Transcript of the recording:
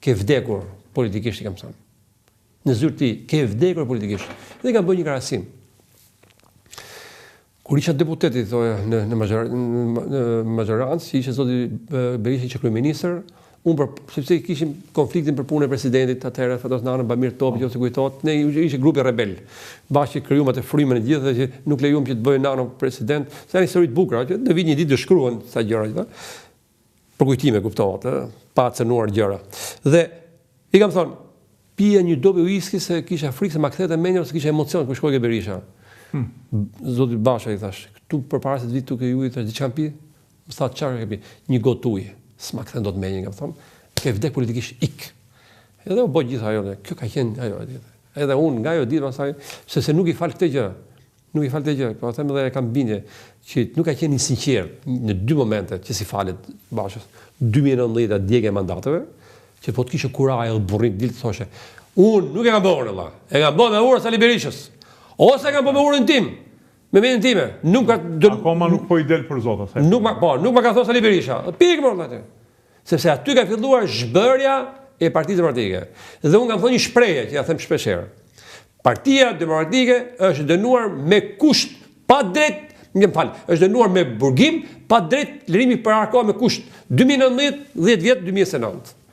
ke vdekur politikisht, i kam thënë. Në zyrë ti, ke vdekur politikisht. Dhe kam bërë një krahasim. Kur isha deputeti në majorancë, ishte zoti Berisha që kryeministër, sepse kishim konfliktin për punën e presidentit atëherë, Fatos Nanën, Bamir Topi, që ose kujtohet, ne ishte grupi rebel. Bashkë krijuam atë frymën e gjithë dhe që nuk lejuam që të bëjë Nano president. Sa janë histori të bukura, që në vit një ditë të shkruan sa gjëra që për kujtime, kuptohet, pa cënuar gjëra. Dhe i kam thonë, pija një dobi uiski se kisha frikë se ma kthete mendja ose kisha emocion kur shkoj ke Berisha. Zoti Basha i thash, këtu përpara se të vit tu ke ujë, thash diçka pi? Më tha çfarë ke pi? Një gotë ujë. S'ma kthen dot mendjen, kam thonë. Ke vdek politikisht ik. Edhe u bë gjithë ajo, kjo ka qenë ajo. Edhe unë nga ajo ditë pastaj, se nuk i fal këtë gjë. Nuk i fal këtë gjë, po them edhe kam bindje që nuk ka qenë i sinqert në dy momente që si falet Bashës. 2019 djegja e mandateve, që po të kishte kuraj edhe burrin ditë thoshe, unë nuk e kam bërë valla. E kam bërë me urën Sali Berishës. Ose e kam bërë me urën tim. Me mendjen time, nuk ka akoma nuk po i del për zot asaj. Nuk ma ka thënë Sali Berisha. Pikë më atë. Sepse aty ka filluar zhbërja e Partisë Demokratike. Dhe unë kam thënë një shprehje që ja them shpesh herë. Partia Demokratike është dënuar me kusht pa drejt, është dënuar me burgim pa drejt lërimi për arkoa me kusht 2019, 10 vjet 2009.